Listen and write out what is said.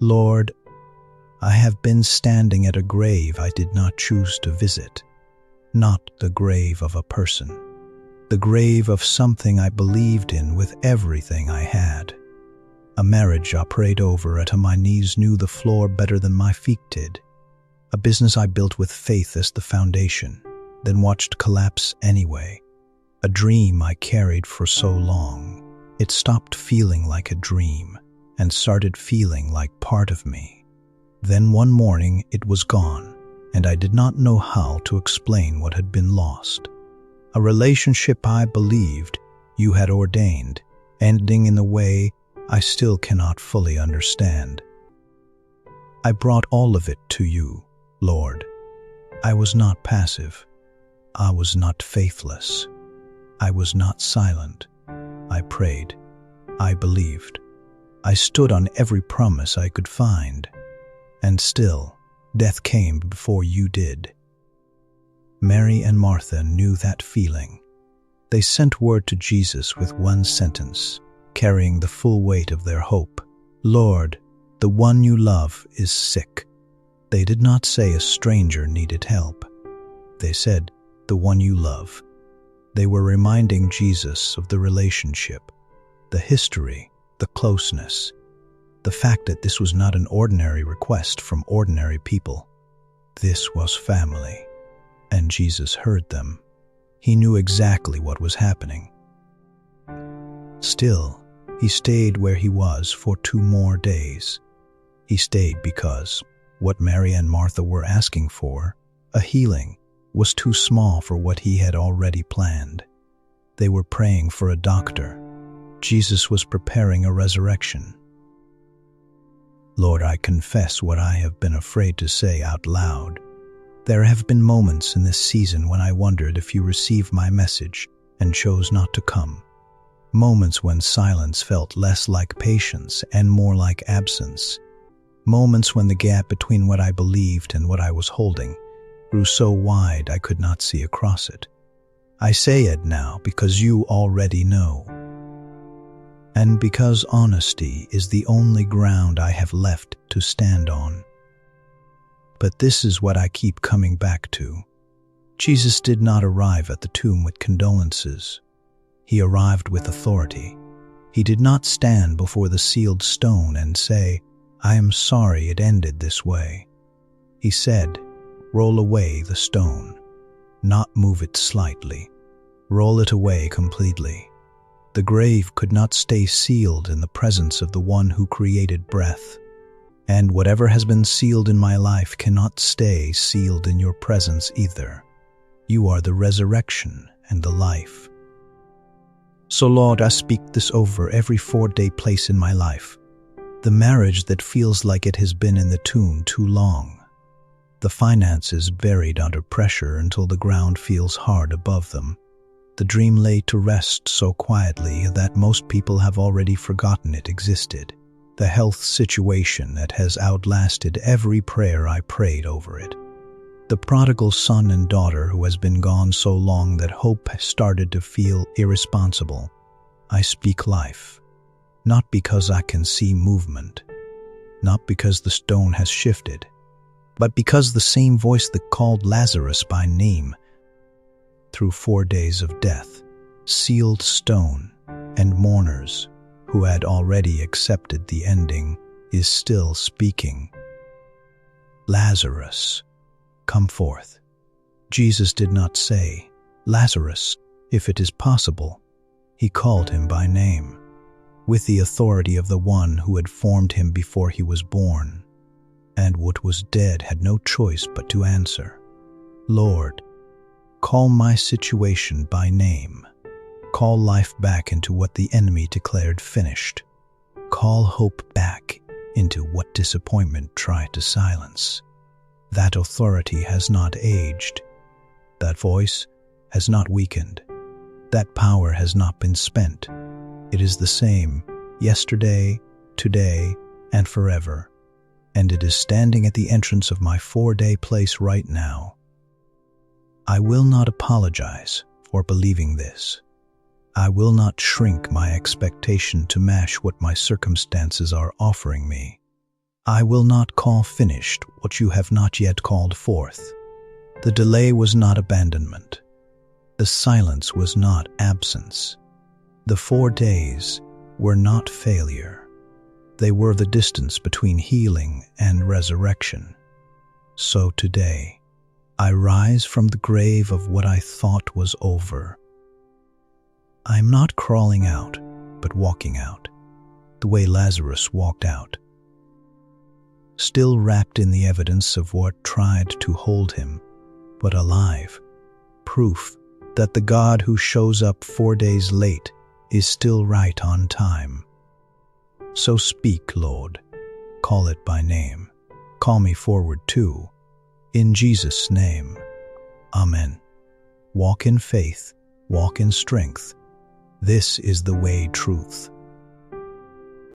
Lord, I have been standing at a grave I did not choose to visit, not the grave of a person, the grave of something I believed in with everything I had. A marriage I prayed over at my knees knew the floor better than my feet did. A business I built with faith as the foundation, then watched collapse anyway. A dream I carried for so long, it stopped feeling like a dream and started feeling like part of me. Then one morning it was gone, and I did not know how to explain what had been lost. A relationship I believed you had ordained, ending in a way I still cannot fully understand. I brought all of it to you, Lord. I was not passive. I was not faithless. I was not silent. I prayed. I believed. I stood on every promise I could find. And still, death came before you did. Mary and Martha knew that feeling. They sent word to Jesus with one sentence, carrying the full weight of their hope. Lord, the one you love is sick. They did not say a stranger needed help. They said, the one you love. They were reminding Jesus of the relationship, the history, the closeness, the fact that this was not an ordinary request from ordinary people. This was family. And Jesus heard them. He knew exactly what was happening. Still, he stayed where he was for 2 more days. He stayed because what Mary and Martha were asking for, a healing, was too small for what he had already planned. They were praying for a doctor. Jesus was preparing a resurrection. Lord, I confess what I have been afraid to say out loud. There have been moments in this season when I wondered if you received my message and chose not to come. Moments when silence felt less like patience and more like absence. Moments when the gap between what I believed and what I was holding grew so wide I could not see across it. I say it now because you already know. And because honesty is the only ground I have left to stand on. But this is what I keep coming back to. Jesus did not arrive at the tomb with condolences. He arrived with authority. He did not stand before the sealed stone and say, I am sorry it ended this way. He said, roll away the stone, not move it slightly. Roll it away completely. The grave could not stay sealed in the presence of the one who created breath. And whatever has been sealed in my life cannot stay sealed in your presence either. You are the resurrection and the life. So Lord, I speak this over every 4-day place in my life. The marriage that feels like it has been in the tomb too long. The finances buried under pressure until the ground feels hard above them. The dream laid to rest so quietly that most people have already forgotten it existed. The health situation that has outlasted every prayer I prayed over it. The prodigal son and daughter who has been gone so long that hope has started to feel irresponsible. I speak life, not because I can see movement, not because the stone has shifted, but because the same voice that called Lazarus by name through 4 days of death, sealed stone, and mourners who had already accepted the ending is still speaking. Lazarus, come forth. Jesus did not say, Lazarus, if it is possible. He called him by name, with the authority of the one who had formed him before he was born. And what was dead had no choice but to answer, Lord, call my situation by name. Call life back into what the enemy declared finished. Call hope back into what disappointment tried to silence. That authority has not aged. That voice has not weakened. That power has not been spent. It is the same yesterday, today, and forever. And it is standing at the entrance of my 4-day place right now. I will not apologize for believing this. I will not shrink my expectation to match what my circumstances are offering me. I will not call finished what you have not yet called forth. The delay was not abandonment. The silence was not absence. The 4 days were not failure. They were the distance between healing and resurrection. So today, I rise from the grave of what I thought was over. I am not crawling out, but walking out, the way Lazarus walked out. Still wrapped in the evidence of what tried to hold him, but alive, proof that the God who shows up 4 days late is still right on time. So speak, Lord, call it by name. Call me forward too, in Jesus' name. Amen. Walk in faith, walk in strength. This is the way, truth,